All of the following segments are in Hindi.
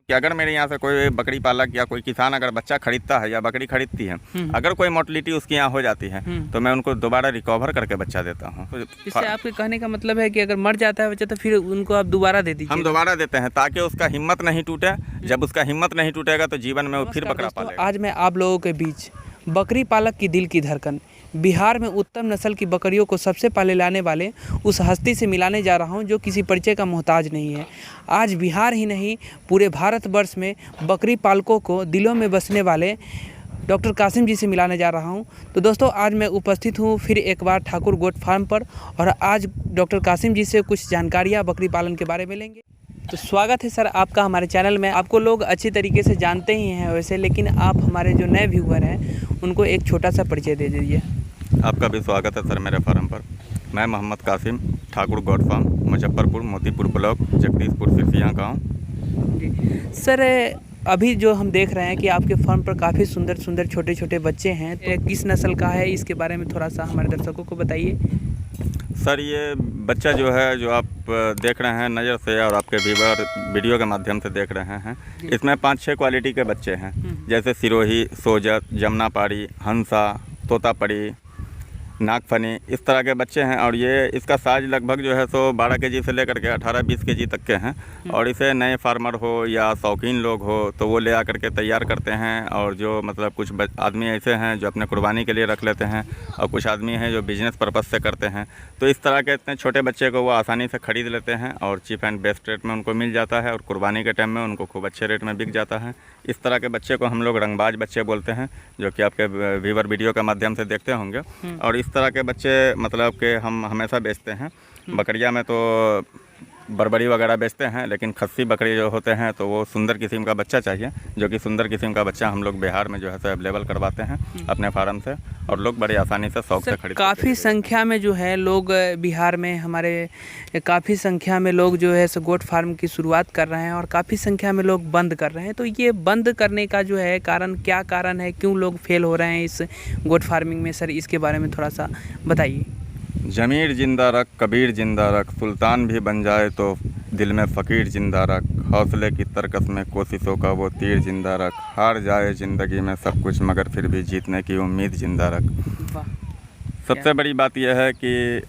कि अगर मेरे यहाँ से कोई बकरी पालक या कोई किसान अगर बच्चा खरीदता है या बकरी खरीदती है, अगर कोई मोर्टलिटी उसके यहाँ हो जाती है तो मैं उनको दोबारा रिकवर करके बच्चा देता हूँ। इससे आपके कहने का मतलब है कि अगर मर जाता है बच्चा तो फिर उनको आप दोबारा दे दीजिए? हम दोबारा देते हैं ताकि उसका हिम्मत नहीं टूटे। जब उसका हिम्मत नहीं टूटेगा तो जीवन में वो फिर बकरा पालेगा। आज मैं आप लोगों के बीच बकरी पालक की दिल की धड़कन, बिहार में उत्तम नस्ल की बकरियों को सबसे पहले लाने वाले उस हस्ती से मिलाने जा रहा हूं जो किसी परिचय का मोहताज नहीं है। आज बिहार ही नहीं पूरे भारतवर्ष में बकरी पालकों को दिलों में बसने वाले डॉक्टर कासिम जी से मिलाने जा रहा हूं। तो दोस्तों आज मैं उपस्थित हूं फिर एक बार ठाकुर गोट फार्म पर और आज डॉक्टर कासिम जी से कुछ जानकारियाँ बकरी पालन के बारे में लेंगे। तो स्वागत है सर आपका हमारे चैनल में। आपको लोग अच्छी तरीके से जानते ही हैं वैसे, लेकिन आप हमारे जो नए व्यूअर हैं उनको एक छोटा सा परिचय दे दीजिए। आपका भी स्वागत है सर मेरे फार्म पर। मैं Mohammad Qasim, Thakur goat farm, Muzaffarpur, Motipur block, Jagdishpur, Sirsiya गाँव। जी सर, अभी जो हम देख रहे हैं कि आपके फार्म पर काफ़ी सुंदर सुंदर छोटे छोटे बच्चे हैं, तो किस नस्ल का है इसके बारे में थोड़ा सा हमारे दर्शकों को बताइए। सर ये बच्चा जो है जो आप देख रहे हैं नज़र से और आपके व्यूअर वीडियो के माध्यम से देख रहे हैं, इसमें 5-6 क्वालिटी के बच्चे हैं, जैसे सिरोही, सोजत, जमुनापाड़ी, हंसा, तोतापड़ी, नागफनी, इस तरह के बच्चे हैं। और ये इसका साइज लगभग जो है 12 केजी से लेकर के 18-20 केजी तक के हैं। और इसे नए फार्मर हो या शौकीन लोग हो तो वो ले आकर के तैयार करते हैं। और जो मतलब कुछ आदमी ऐसे हैं जो अपने कुर्बानी के लिए रख लेते हैं और कुछ आदमी हैं जो बिजनेस पर्पज़ से करते हैं। तो इस तरह के इतने छोटे बच्चे को वो आसानी से ख़रीद लेते हैं और चीप एंड बेस्ट रेट में उनको मिल जाता है और कुर्बानी के टाइम में उनको खूब अच्छे रेट में बिक जाता है। इस तरह के बच्चे को हम लोग रंगबाज बच्चे बोलते हैं, जो कि आपके व्यूअर वीडियो के माध्यम से देखते होंगे। और इस तरह के बच्चे मतलब कि हम हमेशा बेचते हैं। बकरिया में तो बरबरी वगैरह बेचते हैं, लेकिन खस्सी बकरी जो होते हैं तो वो सुंदर किस्म का बच्चा चाहिए, जो कि सुंदर किस्म का बच्चा हम लोग बिहार में जो है अवेलेबल करवाते हैं अपने फार्म से और लोग बड़ी आसानी से शौक से खरीदते हैं। काफ़ी संख्या में जो है लोग बिहार में हमारे काफ़ी संख्या में लोग जो है गोट फार्म की शुरुआत कर रहे हैं और काफ़ी संख्या में लोग बंद कर रहे हैं। तो ये बंद करने का जो है कारण, क्या कारण है, क्यों लोग फेल हो रहे हैं इस गोट फार्मिंग में? सर इसके बारे में थोड़ा सा बताइए। जमीर जिंदा रख, कबीर जिंदा रख, सुल्तान भी बन जाए तो दिल में फ़कीर जिंदा रख, हौसले की तरकस में कोशिशों का वो तीर जिंदा रख, हार जाए ज़िंदगी में सब कुछ मगर फिर भी जीतने की उम्मीद जिंदा रख। सबसे बड़ी बात यह है कि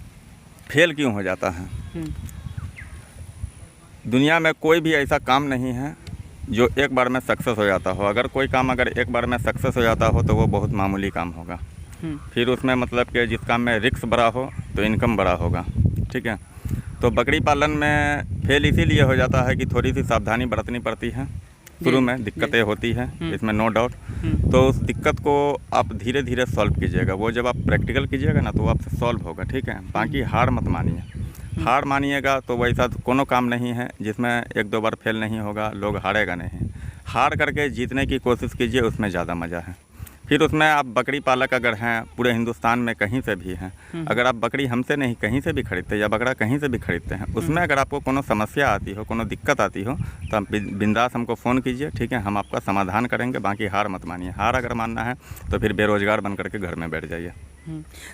फेल क्यों हो जाता है। दुनिया में कोई भी ऐसा काम नहीं है जो एक बार में सक्सेस हो जाता हो। अगर कोई काम अगर एक बार में सक्सेस हो जाता हो तो वो बहुत मामूली काम होगा। फिर उसमें मतलब कि जिस काम में रिस्क बड़ा हो तो इनकम बड़ा होगा। ठीक है, तो बकरी पालन में फेल इसीलिए हो जाता है कि थोड़ी सी सावधानी बरतनी पड़ती है। शुरू में दिक्कतें होती हैं, इसमें नो डाउट। तो उस दिक्कत को आप धीरे धीरे सॉल्व कीजिएगा। वो जब आप प्रैक्टिकल कीजिएगा ना तो वो आपसे सॉल्व होगा। ठीक है, बाकी हार मत मानिए। हार मानिएगा तो वैसा कोनो काम नहीं है जिसमें 1-2 बार फेल नहीं होगा, लोग हारेगा नहीं। हार करके जीतने की कोशिश कीजिए, उसमें ज़्यादा मज़ा है। फिर उसमें आप बकरी पालक अगर हैं पूरे हिंदुस्तान में कहीं से भी हैं, अगर आप बकरी हमसे नहीं कहीं से भी खरीदते या बकरा कहीं से भी खरीदते हैं, उसमें अगर आपको कोनो समस्या आती हो, कोनो दिक्कत आती हो तो आप बिंदास हमको फ़ोन कीजिए। ठीक है, हम आपका समाधान करेंगे। बाकी हार मत मानिए। हार अगर मानना है तो फिर बेरोज़गार बन करके घर में बैठ जाइए।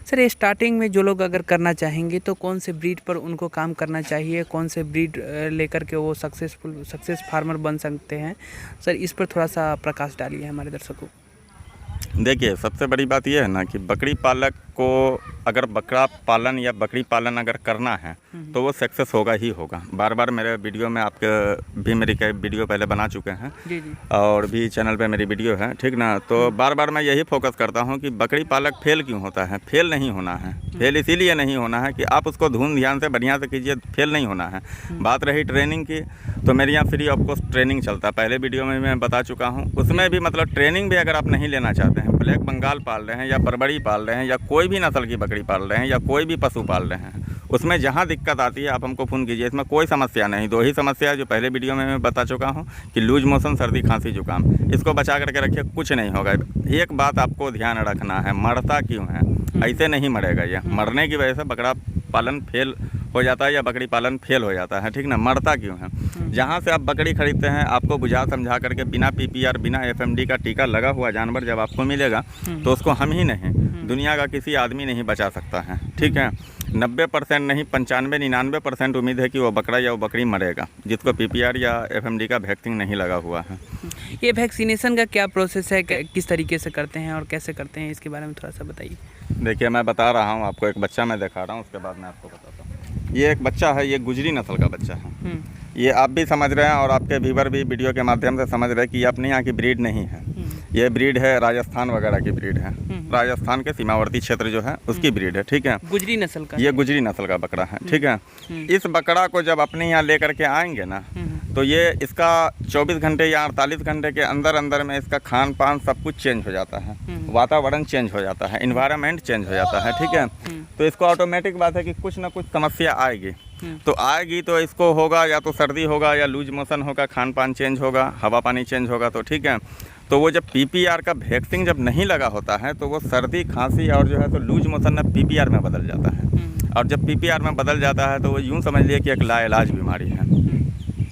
सर ये स्टार्टिंग में जो लोग अगर करना चाहेंगे तो कौन से ब्रीड पर उनको काम करना चाहिए, कौन से ब्रीड लेकर के वो सक्सेस फार्मर बन सकते हैं? सर इस पर थोड़ा सा प्रकाश डालिए हमारे दर्शकों। देखिए, सबसे बड़ी बात यह है ना कि बकरी पालक को अगर बकरा पालन या बकरी पालन अगर करना है तो वो सक्सेस होगा ही होगा। बार बार मेरे वीडियो में आपके भी मेरी कई वीडियो पहले बना चुके हैं जी जी। और भी चैनल पे मेरी वीडियो है। ठीक ना, तो बार बार मैं यही फोकस करता हूँ कि बकरी पालक फेल क्यों होता है। फेल नहीं होना है। फेल इसीलिए नहीं होना है कि आप उसको धूम ध्यान से बढ़िया से कीजिए, फेल नहीं होना है। बात रही ट्रेनिंग की, तो मेरे यहाँ फ्री ऑफ कॉस्ट ट्रेनिंग चलता है। पहले वीडियो में मैं बता चुका हूँ। उसमें भी मतलब ट्रेनिंग भी अगर आप नहीं लेना चाहते हैं, ब्लैक बंगाल पाल रहे हैं या बरबरी पाल रहे हैं या कोई भी नस्ल की बकरी पाल रहे हैं या कोई भी पशु पाल रहे हैं, उसमें जहाँ दिक्कत आती है आप हमको फ़ोन कीजिए। इसमें कोई समस्या नहीं। 2 ही समस्या है जो पहले वीडियो में मैं बता चुका हूँ कि लूज मोशन, सर्दी, खांसी, जुकाम। इसको बचा करके रखिए, कुछ नहीं होगा। एक बात आपको ध्यान रखना है, मरता क्यों है? ऐसे नहीं मरेगा। ये मरने की वजह से बकरा पालन फेल हो जाता है या बकरी पालन फेल हो जाता है, ठीक ना, मरता क्यों है। जहाँ से आप बकरी खरीदते हैं आपको बुझा समझा करके बिना PPR बिना FMD का टीका लगा हुआ जानवर जब आपको मिलेगा तो उसको हम ही नहीं, दुनिया का किसी आदमी नहीं बचा सकता है, ठीक है। 90% नहीं 95-99% उम्मीद है कि वो बकरा या वो बकरी मरेगा जिसको PPR या FMD का वैक्सीन नहीं लगा हुआ है। ये वैक्सीनेशन का क्या प्रोसेस है, किस तरीके से करते हैं और कैसे करते हैं, इसके बारे में थोड़ा सा बताइए। देखिए मैं बता रहा हूँ आपको, एक बच्चा मैं दिखा रहा हूँ, उसके बाद मैं आपको बताता हूँ। ये एक बच्चा है, ये गुजरी नस्ल का बच्चा है। ये आप भी समझ रहे हैं और आपके व्यूवर भी वीडियो के माध्यम से समझ रहे हैं कि ये अपने यहाँ की ब्रीड नहीं है। ये ब्रीड है राजस्थान वगैरह की ब्रीड है, राजस्थान के सीमावर्ती क्षेत्र जो है उसकी ब्रीड है, ठीक है। गुजरी नस्ल का, ये गुजरी नस्ल का बकरा है, ठीक है। इस बकरा को जब अपने यहाँ लेकर के आएंगे ना तो ये इसका 24 घंटे या 48 घंटे के अंदर अंदर में इसका खान पान सब कुछ चेंज हो जाता है, वातावरण चेंज हो जाता है, इन्वायरमेंट चेंज हो जाता है, ठीक है। तो इसको ऑटोमेटिक बात है कि कुछ ना कुछ समस्या आएगी, तो आएगी तो इसको होगा या तो सर्दी होगा या लूज मोशन होगा, खान पान चेंज होगा, हवा पानी चेंज होगा, तो ठीक है। तो वो जब PPR का वैक्सीन जब नहीं लगा होता है तो वो सर्दी खांसी और जो है तो लूज मोशन में PPR में बदल जाता है, और जब PPR में बदल जाता है तो वो यूँ समझ लिए कि एक लाइलाज बीमारी है।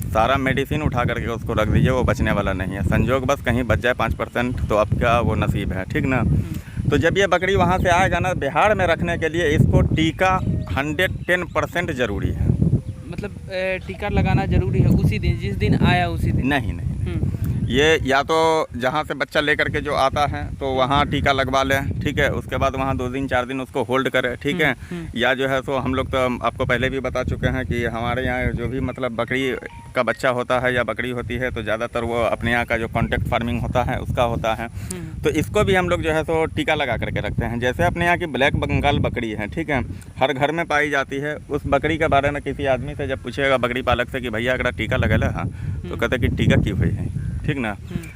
सारा मेडिसिन उठा करके उसको रख दीजिए, वो बचने वाला नहीं है। संजोग बस कहीं बच जाए 5% तो आपका वो नसीब है, ठीक ना। तो जब ये बकरी वहाँ से आएगा ना, बिहार में रखने के लिए इसको टीका 110% ज़रूरी है। मतलब टीका लगाना जरूरी है उसी दिन, जिस दिन आया उसी दिन? नहीं, ये या तो जहाँ से बच्चा लेकर के जो आता है तो वहाँ टीका लगवा लें, ठीक है। उसके बाद वहाँ 2 दिन 4 दिन उसको होल्ड करें, ठीक है। या जो है सो हम लोग तो आपको पहले भी बता चुके हैं कि हमारे यहाँ जो भी मतलब बकरी का बच्चा होता है या बकरी होती है तो ज़्यादातर वो अपने यहाँ का जो कॉन्ट्रैक्ट फार्मिंग होता है उसका होता है। तो इसको भी हम लोग जो है सो टीका लगा करके रखते हैं। जैसे अपने यहाँ की ब्लैक बंगाल बकरी है, ठीक है, हर घर में पाई जाती है। उस बकरी के बारे में किसी आदमी से जब पूछेगा बकरी पालक से कि भैया अगर टीका लगेला, हाँ, तो कहते कि टीका की हुई है, ठीक ना।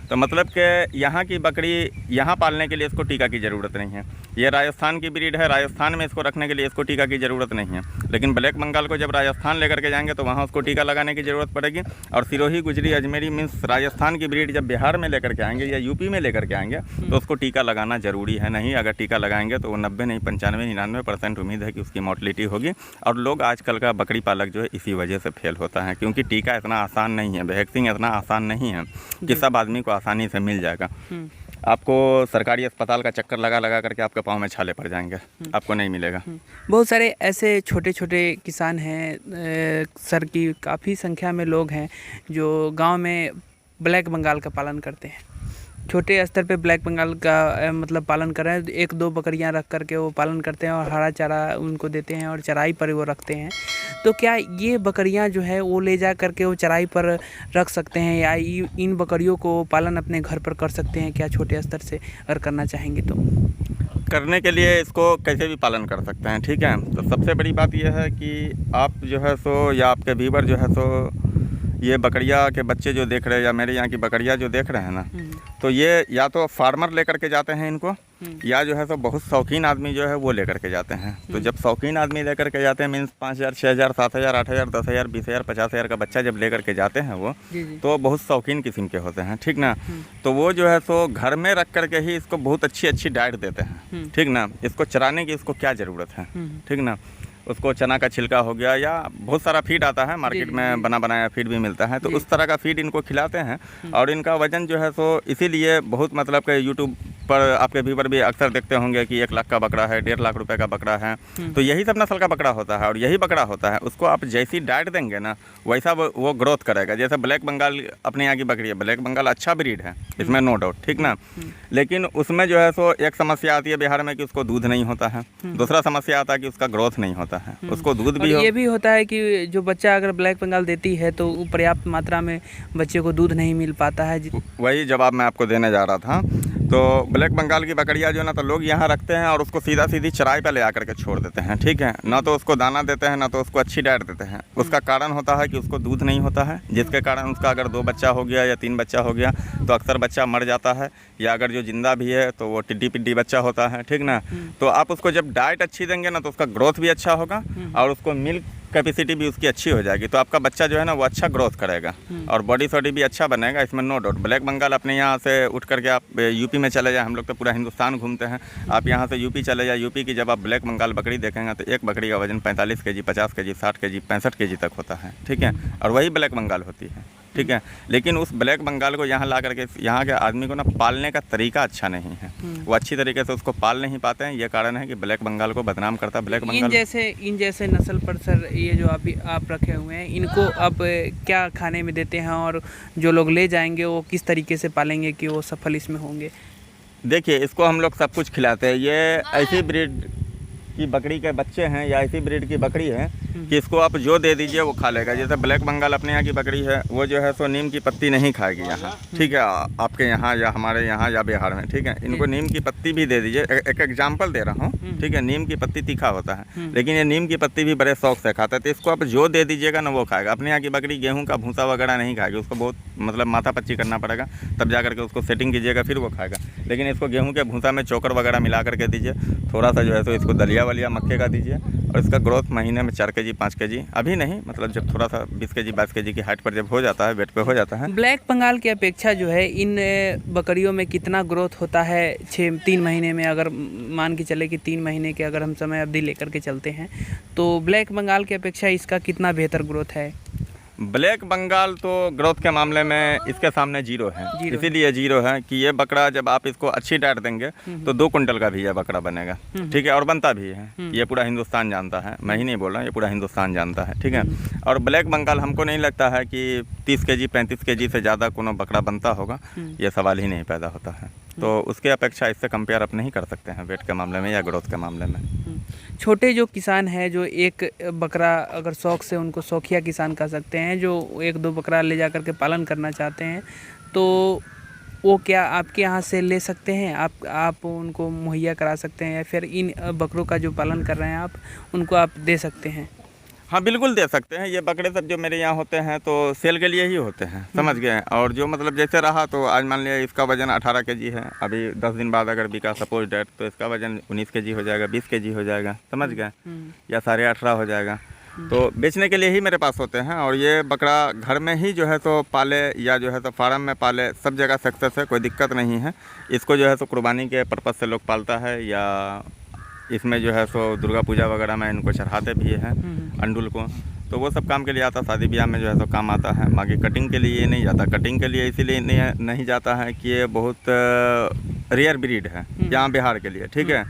तो मतलब कि यहाँ की बकरी यहाँ पालने के लिए इसको टीका की ज़रूरत नहीं है। ये राजस्थान की ब्रीड है, राजस्थान में इसको रखने के लिए इसको टीका की ज़रूरत नहीं है। लेकिन ब्लैक बंगाल को जब राजस्थान लेकर के जाएंगे तो वहाँ उसको टीका लगाने की ज़रूरत पड़ेगी। और सिरोही गुजरी अजमेरी मीन्स राजस्थान की ब्रीड जब बिहार में लेकर के आएंगे या यूपी में लेकर के आएंगे तो उसको टीका लगाना ज़रूरी है। नहीं अगर टीका लगाएंगे तो वो 90 नहीं 95-99% उम्मीद है कि उसकी मोर्टलिटी होगी। और लोग आजकल का बकरी पालक जो है इसी वजह से फेल होता है, क्योंकि टीका इतना आसान नहीं है, वैक्सीन इतना आसान नहीं है कि सब आदमी को आसानी से मिल जाएगा। आपको सरकारी अस्पताल का चक्कर लगा लगा करके आपके पाँव में छाले पड़ जाएंगे, आपको नहीं मिलेगा। बहुत सारे ऐसे छोटे छोटे किसान हैं सर की काफ़ी संख्या में लोग हैं जो गांव में ब्लैक बंगाल का पालन करते हैं। छोटे स्तर पे ब्लैक बंगाल का मतलब पालन कर रहे हैं। 1-2 बकरियां रख करके वो पालन करते हैं और हरा चारा उनको देते हैं और चराई पर वो रखते हैं। तो क्या ये बकरियां जो है वो ले जा करके वो चराई पर रख सकते हैं या इन बकरियों को पालन अपने घर पर कर सकते हैं क्या, छोटे स्तर से अगर करना चाहेंगे तो? करने के लिए इसको कैसे भी पालन कर सकते हैं, ठीक है। तो सबसे बड़ी बात यह है कि आप जो है सो या आपके व्यूवर जो है सो ये बकरिया के बच्चे जो देख रहे हैं या मेरे यहाँ की बकरिया जो देख रहे हैं ना, तो ये या तो फार्मर लेकर के जाते हैं इनको, या जो है तो बहुत शौकीन आदमी जो है वो लेकर के जाते हैं। तो जब शौकीन आदमी लेकर के जाते हैं मीन्स 5,000, 6,000, 7,000, 8,000, 10,000, 20,000, 50,000 का बच्चा जब लेकर के जाते हैं वो तो बहुत शौकीन किस्म के होते हैं, ठीक ना। तो वो जो है तो घर में रख करके ही इसको बहुत अच्छी डाइट देते हैं, ठीक ना। इसको चराने की इसको क्या ज़रूरत है, ठीक ना। उसको चना का छिलका हो गया या बहुत सारा फीड आता है मार्केट में, बना बनाया फीड भी मिलता है, तो उस तरह का फीड इनको खिलाते हैं। और इनका वजन जो है सो इसीलिए बहुत मतलब कि यूट्यूब पर आपके व्यूवर भी अक्सर देखते होंगे कि 1 लाख का बकरा है, 1.5 लाख रुपए का बकरा है, तो यही सब नस्ल का बकरा होता है और यही बकरा होता है। उसको आप जैसी डाइट देंगे ना वैसा वो ग्रोथ करेगा। जैसे ब्लैक बंगाल अपने यहाँ की बकरी है, ब्लैक बंगाल अच्छा ब्रीड है, इसमें नो डाउट, ठीक ना। लेकिन उसमें जो है सो एक समस्या आती है बिहार में कि उसको दूध नहीं होता है, दूसरा समस्या आता है कि उसका ग्रोथ नहीं होता है, उसको दूध भी ये भी होता है कि जो बच्चा अगर ब्लैक बंगाल देती है तो पर्याप्त मात्रा में बच्चे को दूध नहीं मिल पाता है। वही जवाब मैं आपको देने जा रहा था। तो ब्लैक बंगाल की बकरियाँ जो ना तो लोग यहाँ रखते हैं और उसको सीधा सीधी चराई पे ले आकर के छोड़ देते हैं, ठीक है। ना तो उसको दाना देते हैं ना तो उसको अच्छी डाइट देते हैं। उसका कारण होता है कि उसको दूध नहीं होता है, जिसके कारण उसका अगर 2 बच्चा हो गया या 3 बच्चा हो गया तो अक्सर बच्चा मर जाता है, या अगर जो जिंदा भी है तो वो टिड्डी पिड्डी बच्चा होता है, ठीक ना। तो आप उसको जब डाइट अच्छी देंगे ना तो उसका ग्रोथ भी अच्छा होगा और उसको मिल्क कैपेसिटी भी उसकी अच्छी हो जाएगी, तो आपका बच्चा जो है ना वो अच्छा ग्रोथ करेगा और बॉडी सॉडी भी अच्छा बनेगा, इसमें नो डाउट। ब्लैक बंगाल अपने यहाँ से उठ करके आप यूपी में चले जाए, हम लोग तो पूरा हिंदुस्तान घूमते हैं, आप यहाँ से यूपी चले जाए, यूपी की जब आप ब्लैक बंगाल बकरी देखेंगे तो एक बकरी का वजन 45 केजी, 50 केजी, 60 केजी, 65 केजी तक होता है, ठीक है, और वही ब्लैक बंगाल होती है, ठीक है। लेकिन उस ब्लैक बंगाल को यहाँ ला करके यहाँ के आदमी को ना पालने का तरीका अच्छा नहीं है, वो अच्छी तरीके से उसको पाल नहीं पाते हैं, ये कारण है कि ब्लैक बंगाल को बदनाम करता है ब्लैक बंगाल। इन जैसे नस्ल पर सर ये जो आप रखे हुए हैं, इनको आप क्या खाने में देते हैं और जो लोग ले जाएंगे वो किस तरीके से पालेंगे कि वो सफल इसमें होंगे? देखिए, इसको हम लोग सब कुछ खिलाते हैं, ये ऐसी ब्रीड की बकरी के बच्चे हैं या ऐसी ब्रीड की बकरी है कि इसको आप जो दे दीजिए वो खा लेगा। जैसे ब्लैक बंगाल अपने यहाँ की बकरी है, वो जो है सो नीम की पत्ती नहीं खाएगी यहाँ, ठीक है, आपके यहाँ या हमारे यहाँ या बिहार में, ठीक है। इनको नीम की पत्ती भी दे दीजिए, एक एग्जाम्पल दे रहा हूँ, ठीक है। नीम की पत्ती तीखा होता है, लेकिन ये नीम की पत्ती भी बड़े शौक से खाता है, तो इसको आप जो दे दीजिएगा ना वो खाएगा। अपने यहाँ की बकरी गेहूँ का भूसा वगैरह नहीं खाएगी, उसको बहुत मतलब माथा पच्ची करना पड़ेगा, तब जा करके उसको सेटिंग कीजिएगा फिर वो खाएगा। लेकिन इसको गेहूँ के भूसा में चोकर वगैरह मिला करके दीजिए, थोड़ा सा जो है तो इसको दलिया वलिया मक्के का दीजिए, और इसका ग्रोथ महीने में 4 केजी 5 केजी, अभी नहीं, मतलब जब थोड़ा सा 20 केजी 22 केजी की हाइट पर जब हो जाता है, वेट पे हो जाता है। ब्लैक बंगाल की अपेक्षा जो है इन बकरियों में कितना ग्रोथ होता है 3 महीने में? अगर मान के चले कि 3 महीने के अगर हम समय अवधि लेकर के चलते हैं तो ब्लैक बंगाल की अपेक्षा इसका कितना बेहतर ग्रोथ है? ब्लैक बंगाल तो ग्रोथ के मामले में इसके सामने जीरो है, इसीलिए जीरो है कि ये बकरा जब आप इसको अच्छी डाइट देंगे तो 2 कुंटल का भी ये बकरा बनेगा, ठीक है, और बनता भी है, ये पूरा हिंदुस्तान जानता है, मैं ही नहीं बोल रहा हूँ, ये पूरा हिंदुस्तान जानता है, ठीक है। और ब्लैक बंगाल हमको नहीं लगता है कि 30 केजी 35 केजी से ज़्यादा कोनो बकरा बनता होगा, ये सवाल ही नहीं पैदा होता है। तो उसके अपेक्षा इससे कंपेयर आप नहीं कर सकते हैं वेट के मामले में या ग्रोथ के मामले में। छोटे जो किसान हैं जो एक बकरा अगर शौक से, उनको शौकिया किसान कह सकते हैं, जो 1-2 बकरा ले जा कर के पालन करना चाहते हैं, तो वो क्या आपके यहाँ से ले सकते हैं? आप उनको मुहैया करा सकते हैं या फिर इन बकरों का जो पालन कर रहे हैं आप उनको आप दे सकते हैं? हाँ बिल्कुल दे सकते हैं। ये बकरे सब जो मेरे यहाँ होते हैं तो सेल के लिए ही होते हैं, समझ गए। और जो मतलब जैसे रहा तो आज मान लिया इसका वजन 18 केजी है, अभी 10 दिन बाद अगर बिका सपोज डेट तो इसका वजन 19 केजी हो जाएगा, 20 केजी हो जाएगा, समझ गए, या 18.5 हो जाएगा। तो बेचने के लिए ही मेरे पास होते हैं। और ये बकरा घर में ही जो है तो पाले या जो है तो फार्म में पाले, सब जगह सक्सेस है, कोई दिक्कत नहीं है। इसको जो है तो कुर्बानी के पर्पज़ से लोग पालता है, या इसमें जो है सो दुर्गा पूजा वगैरह में इनको चढ़ाते भी हैं अंडुल को, तो वो सब काम के लिए आता, शादी ब्याह में जो है तो काम आता है। बाकी कटिंग के लिए ये नहीं जाता। कटिंग के लिए इसीलिए नहीं जाता है कि ये बहुत रेयर ब्रीड है यहाँ बिहार के लिए, ठीक है।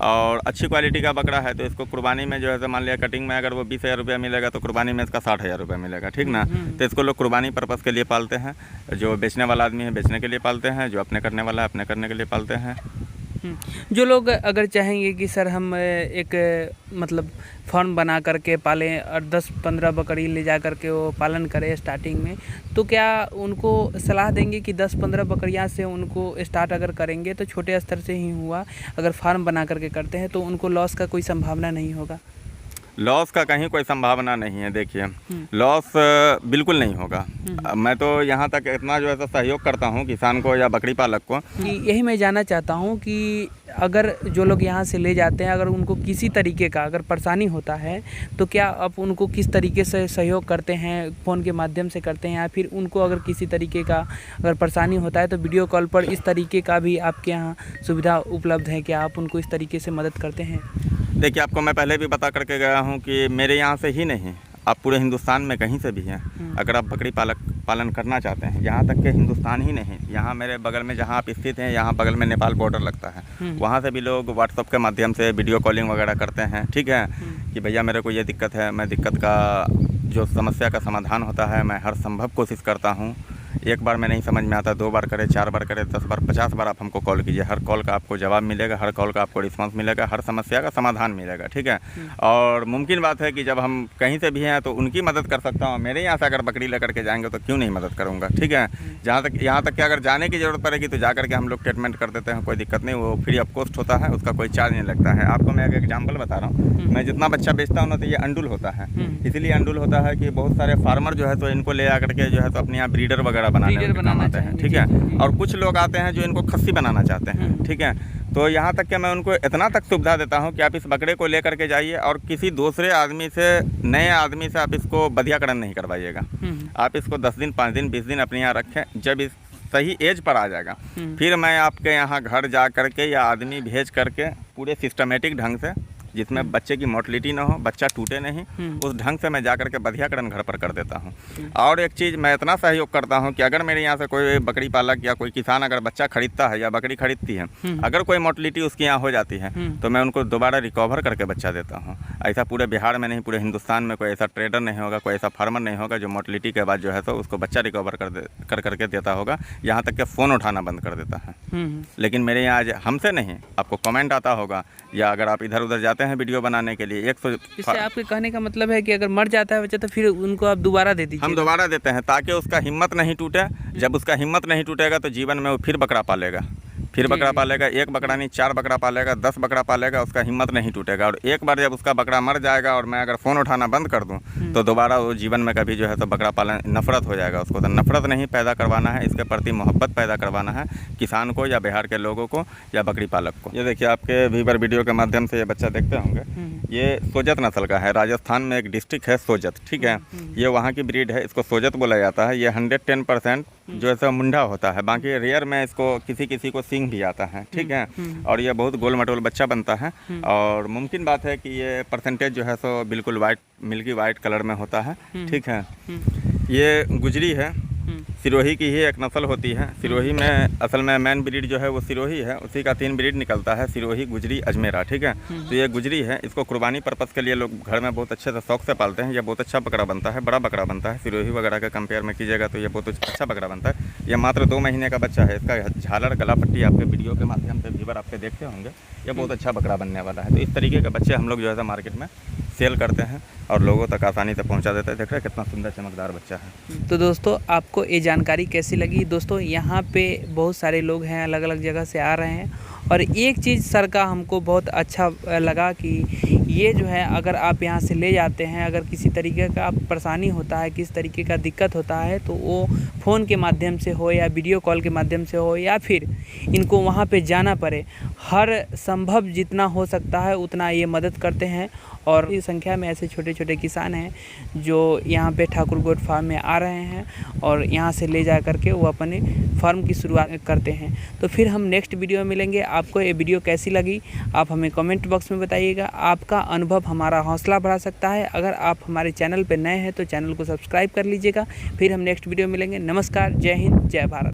और अच्छी क्वालिटी का बकरा है तो इसको कुर्बानी में जो है तो मान लिया कटिंग में अगर वो 20,000 रुपया मिलेगा तो कुर्बानी में इसका 60,000 रुपया मिलेगा, ठीक ना। तो इसको लोग कुर्बानी पर्पज़ के लिए पालते हैं। जो बेचने वाला आदमी है बेचने के लिए पालते हैं, जो अपने करने वाला है अपने करने के लिए पालते हैं। जो लोग अगर चाहेंगे कि सर हम एक मतलब फार्म बना करके पालें और 10-15 बकरी ले जा करके वो पालन करें स्टार्टिंग में, तो क्या उनको सलाह देंगे कि 10-15 बकरियां से उनको स्टार्ट अगर करेंगे तो छोटे स्तर से ही हुआ, अगर फार्म बना करके करते हैं तो उनको लॉस का कोई संभावना नहीं होगा? लॉस का कहीं कोई संभावना नहीं है। देखिए लॉस बिल्कुल नहीं होगा। मैं तो यहाँ तक इतना जो है तो सहयोग करता हूँ किसान को या बकरी पालक को। यही मैं जानना चाहता हूँ कि अगर जो लोग यहाँ से ले जाते हैं, अगर उनको किसी तरीके का अगर परेशानी होता है तो क्या आप उनको किस तरीके से सहयोग करते हैं? फ़ोन के माध्यम से करते हैं या फिर उनको अगर किसी तरीके का अगर परेशानी होता है तो वीडियो कॉल पर इस तरीके का भी आपके यहाँ सुविधा उपलब्ध है? क्या आप उनको इस तरीके से मदद करते हैं? देखिए आपको मैं पहले भी बता करके गया हूँ कि मेरे यहाँ से ही नहीं, आप पूरे हिंदुस्तान में कहीं से भी हैं, अगर आप बकरी पालन करना चाहते हैं, यहाँ तक के हिंदुस्तान ही नहीं, यहाँ मेरे बगल में जहाँ आप स्थित हैं, यहाँ बगल में नेपाल बॉर्डर लगता है, वहाँ से भी लोग व्हाट्सअप के माध्यम से वीडियो कॉलिंग वगैरह करते हैं, ठीक है, कि भैया मेरे को ये दिक्कत है, मैं दिक्कत का जो समस्या का समाधान होता है मैं हर संभव कोशिश करता हूँ। एक बार में नहीं समझ में आता, 2 बार करे, 4 बार करे, 10 बार, 50 बार आप हमको कॉल कीजिए, हर कॉल का आपको जवाब मिलेगा, हर कॉल का आपको रिस्पांस मिलेगा, हर समस्या का समाधान मिलेगा, ठीक है। और मुमकिन बात है कि जब हम कहीं से भी हैं तो उनकी मदद कर सकता हूँ। मेरे यहाँ से अगर बकरी लेकर के जाएंगे तो क्यों नहीं मदद करूँगा, ठीक है। जहाँ तक यहाँ तक कि अगर जाने की ज़रूरत पड़ेगी तो जा करके हम लोग ट्रीटमेंट कर देते हैं, कोई दिक्कत नहीं, वो फ्री ऑफ कॉस्ट होता है, उसका कोई चार्ज नहीं लगता है। आपको मैं एक एग्जाम्पल बता रहा हूँ, मैं जितना बच्चा बेचता हूँ ना तो ये अंडुल होता है, इसीलिए अंडुल होता है कि बहुत सारे फार्मर जो है तो इनको ले आकर के जो है तो अपने यहाँ ब्रीडर वगैरह वगैरह बनाने ब्रीडर के काम आते हैं, ठीक है। और कुछ लोग आते हैं जो इनको खस्सी बनाना चाहते हैं, ठीक है। तो यहाँ तक कि मैं उनको इतना तक सुविधा देता हूँ कि आप इस बकरे को लेकर के जाइए और किसी दूसरे आदमी से, नए आदमी से आप इसको बधियाकरण नहीं करवाइएगा। आप इसको 10 दिन, 5 दिन, 20 दिन अपने यहाँ रखें। जब इस सही एज पर आ जाएगा फिर मैं आपके यहाँ घर जा करके या आदमी भेज करके पूरे सिस्टमेटिक ढंग से, जिसमें बच्चे की मोर्टलिटी ना हो, बच्चा टूटे नहीं, उस ढंग से मैं जा करके बधियाकरण घर पर कर देता हूँ। और एक चीज़ मैं इतना सहयोग करता हूँ कि अगर मेरे यहाँ से कोई बकरी पालक या कोई किसान अगर बच्चा खरीदता है या बकरी खरीदती है, अगर कोई मोर्टलिटी उसके यहाँ हो जाती है तो मैं उनको दोबारा रिकवर करके बच्चा देता हूँ। ऐसा पूरे बिहार में नहीं, पूरे हिंदुस्तान में कोई ऐसा ट्रेडर नहीं होगा, कोई ऐसा फार्मर नहीं होगा जो मोर्टलिटी के बाद जो है तो उसको बच्चा रिकवर कर करके देता होगा, यहाँ तक कि फ़ोन उठाना बंद कर देता है। लेकिन मेरे यहाँ आज हमसे नहीं, आपको कमेंट आता होगा या अगर आप इधर उधर जाते हैं वीडियो बनाने के लिए, इससे आपके कहने का मतलब है कि अगर मर जाता है बच्चा तो फिर उनको आप दोबारा दे दीजिए। हम दोबारा देते हैं ताकि उसका हिम्मत नहीं टूटे। जब उसका हिम्मत नहीं टूटेगा तो जीवन में वो फिर बकरा पालेगा, फिर बकरा पालेगा, 1 बकरा नहीं 4 बकरा पालेगा, 10 बकरा पालेगा, उसका हिम्मत नहीं टूटेगा। और एक बार जब उसका बकरा मर जाएगा और मैं अगर फ़ोन उठाना बंद कर दूं तो दोबारा वो जीवन में कभी जो है तो बकरा पालन, नफरत हो जाएगा उसको। तो नफरत नहीं पैदा करवाना है, इसके प्रति मोहब्बत पैदा करवाना है किसान को या बिहार के लोगों को या बकरी पालक को। ये देखिए आपके व्यूअर वीडियो के माध्यम से ये बच्चा देखते होंगे, ये सोजत नस्ल का है। राजस्थान में एक डिस्ट्रिक्ट है सोजत, ठीक है। ये वहाँ की ब्रीड है, इसको सोजत बोला जाता है। ये 110% जो है सो मुंडा होता है, बाकी रेयर में इसको किसी को सींग भी आता है, ठीक है। और ये बहुत गोल मटोल बच्चा बनता है और मुमकिन बात है कि ये परसेंटेज जो है सो बिल्कुल वाइट, मिल्की वाइट कलर में होता है, ठीक है। ये गुजरी है, सिरोही की ही एक नस्ल होती है। सिरोही में असल में मेन ब्रीड जो है वो सिरोही है, उसी का 3 ब्रीड निकलता है, सिरोही, गुजरी, अजमेरा, ठीक है। तो ये गुजरी है, इसको कुर्बानी पर्पज़ के लिए लोग घर में बहुत अच्छे से शौक से पालते हैं। ये बहुत अच्छा बकरा बनता है, बड़ा बकरा बनता है। सिरोही वगैरह का कंपेयर में कीजिएगा तो ये बहुत अच्छा बकरा बनता है। ये मात्र 2 महीने का बच्चा है। इसका झालर, गला पट्टी आपके वीडियो के माध्यम से व्यूअर आपके देखते होंगे। ये बहुत अच्छा बकरा बनने वाला है। तो इस तरीके के बच्चे हम लोग जो है मार्केट में सेल करते हैं और लोगों तक आसानी से पहुंचा देते हैं। देख रहे हैं कितना सुंदर चमकदार बच्चा है। तो दोस्तों आपको ये जानकारी कैसी लगी? दोस्तों यहाँ पे बहुत सारे लोग हैं, अलग अलग जगह से आ रहे हैं। और एक चीज़ सर का हमको बहुत अच्छा लगा कि ये जो है अगर आप यहाँ से ले जाते हैं, अगर किसी तरीके का परेशानी होता है, किस तरीके का दिक्कत होता है, तो वो फ़ोन के माध्यम से हो या वीडियो कॉल के माध्यम से हो या फिर इनको वहाँ पे जाना पड़े, हर संभव जितना हो सकता है उतना ये मदद करते हैं। और इस संख्या में ऐसे छोटे छोटे किसान हैं जो यहाँ पे ठाकुर गोट फार्म में आ रहे हैं और यहाँ से ले जा करके वो अपने फार्म की शुरुआत करते हैं। तो फिर हम नेक्स्ट वीडियो में मिलेंगे। आपको ये वीडियो कैसी लगी आप हमें कमेंट बॉक्स में बताइएगा। आपका अनुभव हमारा हौसला बढ़ा सकता है। अगर आप हमारे चैनल पर नए हैं तो चैनल को सब्सक्राइब कर लीजिएगा। फिर हम नेक्स्ट वीडियो में मिलेंगे। नमस्कार, जय हिंद, जय भारत।